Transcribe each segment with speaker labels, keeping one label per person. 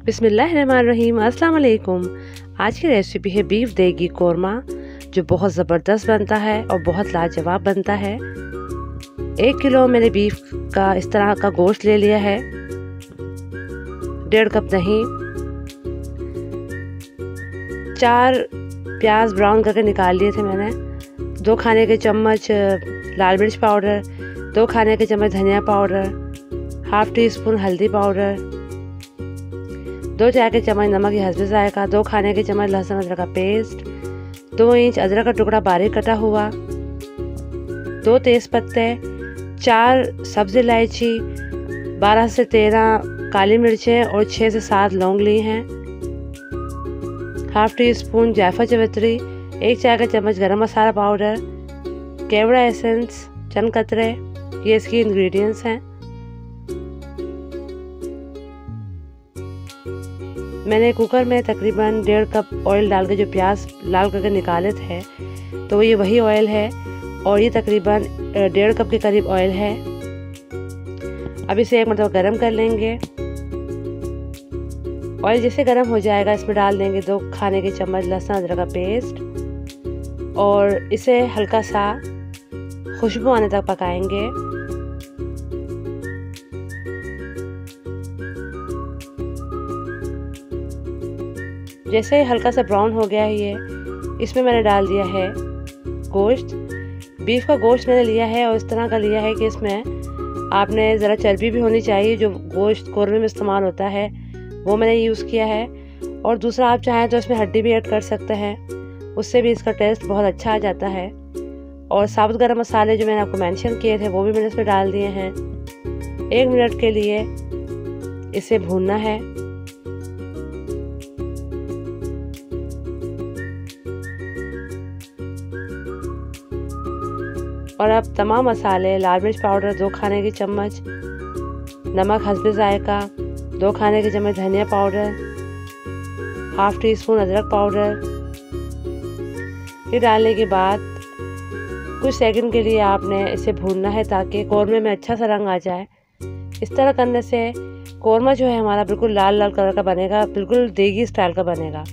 Speaker 1: बिस्मिल्लाहिर्रहमानिर्रहीम। अस्सलाम वालेकुम। आज की रेसिपी है बीफ देगी कोरमा, जो बहुत ज़बरदस्त बनता है और बहुत लाजवाब बनता है। 1 किलो मैंने बीफ का इस तरह का गोश्त ले लिया है, 1.5 कप दही, 4 प्याज ब्राउन करके निकाल लिए थे मैंने, 2 खाने के चम्मच लाल मिर्च पाउडर, 2 खाने के चम्मच धनिया पाउडर, ½ टी स्पून हल्दी पाउडर, 2 चाय के चम्मच नमक या हस्बे जायका, 2 खाने के चम्मच लहसुन अदरक का पेस्ट, 2 इंच अदरक का टुकड़ा बारीक कटा हुआ, 2 तेज़ पत्ते, 4 सब्ज़ इलायची, 12 से 13 काली मिर्चें और 6 से 7 लौंग ली हैं, ½ टी स्पून जायफल जावित्री, 1 चाय का चम्मच गरम मसाला पाउडर, केवड़ा एसेंस, चंद कतरे, ये इसकी इंग्रेडिएंट्स हैं। मैंने कुकर में तकरीबन 1.5 कप ऑयल डाल के जो प्याज लाल करके निकाले थे, तो ये वही ऑयल है और ये तकरीबन 1.5 कप के करीब ऑयल है। अब इसे एक मरतबा गरम कर लेंगे। ऑयल जैसे गरम हो जाएगा इसमें डाल देंगे 2 खाने के चम्मच लहसुन अदरक का पेस्ट और इसे हल्का सा खुशबू आने तक पकाएंगे। जैसे हल्का सा ब्राउन हो गया है ये, इसमें मैंने डाल दिया है गोश्त। बीफ का गोश्त मैंने लिया है और इस तरह का लिया है कि इसमें आपने ज़रा चर्बी भी होनी चाहिए, जो गोश्त कोरमे में इस्तेमाल होता है वो मैंने यूज़ किया है। और दूसरा आप चाहें तो इसमें हड्डी भी ऐड कर सकते हैं, उससे भी इसका टेस्ट बहुत अच्छा आ जाता है। और साबुत गरम मसाले जो मैंने आपको मेंशन किए थे वो भी मैंने इसमें डाल दिए हैं। 1 मिनट के लिए इसे भूनना है। और अब तमाम मसाले, लाल मिर्च पाउडर 2 खाने की चम्मच, नमक हस्बे जायका, 2 खाने के चम्मच धनिया पाउडर, ½ टी स्पून अदरक पाउडर, ये डालने के बाद कुछ सेकंड के लिए आपने इसे भूनना है ताकि कोरमे में अच्छा सा रंग आ जाए। इस तरह करने से कोरमा जो है हमारा बिल्कुल लाल लाल कलर का बनेगा, बिल्कुल देगी स्टाइल का बनेगा।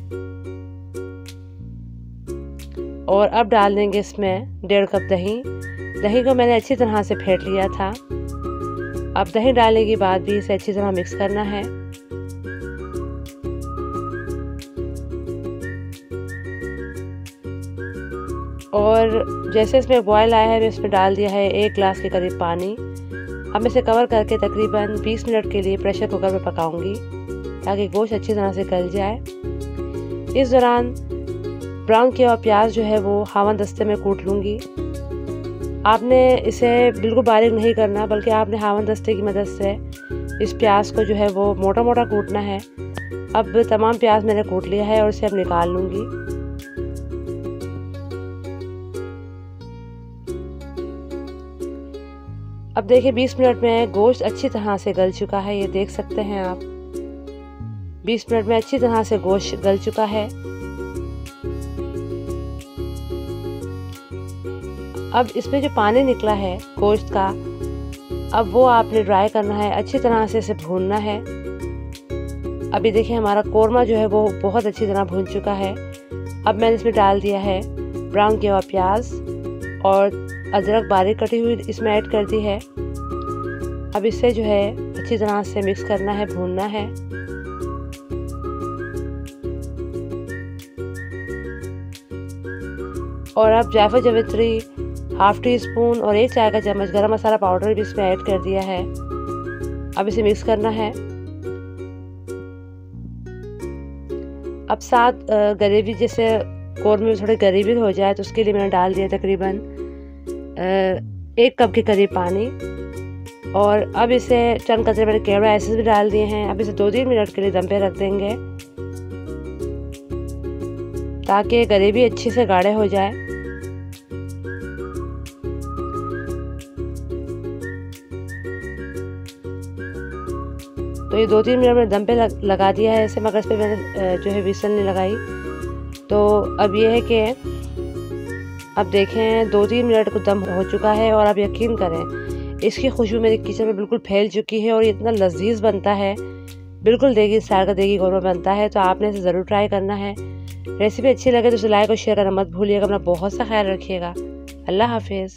Speaker 1: और अब डाल देंगे इसमें 1.5 कप दही। दही को मैंने अच्छी तरह से फेंट लिया था। अब दही डालने के बाद भी इसे अच्छी तरह मिक्स करना है। और जैसे इसमें बॉयल आया है मैं इसमें डाल दिया है 1 गिलास के करीब पानी। अब मैं इसे कवर करके तकरीबन 20 मिनट के लिए प्रेशर कुकर में पकाऊंगी ताकि गोश्त अच्छी तरह से गल जाए। इस दौरान ब्राउन किया हुआ प्याज जो है वो हावन दस्ते में कूट लूँगी। आपने इसे बिल्कुल बारीक नहीं करना, बल्कि आपने हावन दस्ते की मदद से इस प्याज को जो है वो मोटा मोटा कूटना है। अब तमाम प्याज मैंने कूट लिया है और इसे अब निकाल लूँगी। अब देखिए 20 मिनट में गोश्त अच्छी तरह से गल चुका है, ये देख सकते हैं आप। 20 मिनट में अच्छी तरह से गोश्त गल चुका है। अब इसमें जो पानी निकला है गोश्त का, अब वो आपने ड्राई करना है, अच्छी तरह से इसे भूनना है। अभी देखिए हमारा कोरमा जो है वो बहुत अच्छी तरह भून चुका है। अब मैंने इसमें डाल दिया है ब्राउन किया हुआ प्याज और अदरक बारीक कटी हुई इसमें ऐड कर दी है। अब इसे जो है अच्छी तरह से मिक्स करना है, भूनना है। और अब जायफल जावित्री ½ टी स्पून और 1 चाय का चम्मच गरम मसाला पाउडर भी इसमें ऐड कर दिया है। अब इसे मिक्स करना है। अब साथ ग्रेवी, जैसे कोरमे में थोड़ी ग्रेवी हो जाए तो उसके लिए मैंने डाल दिया तकरीबन 1 कप के करीब पानी। और अब इसे चंद कतरे मैंने केवड़ा एसेंस भी डाल दिए हैं। अब इसे 2-3 मिनट के लिए दम पे रख देंगे ताकि ग्रेवी अच्छी से गाढ़े हो जाए। तो ये 2-3 मिनट में दम पे लगा दिया है ऐसे, मगर इस पर मैंने जो है विसल नहीं लगाई। तो अब ये है कि अब देखें 2-3 मिनट को दम हो चुका है और अब यकीन करें इसकी खुशबू मेरे किचन में बिल्कुल फैल चुकी है और इतना लजीज बनता है, बिल्कुल देगी स्टाइल का देगी कौरमा बनता है। तो आपने इसे ज़रूर ट्राई करना है। रेसिपी अच्छी लगे तो इसे लाइक और शेयर करना मत भूलिएगा। अपना बहुत सा ख्याल रखिएगा। अल्लाह हाफिज़।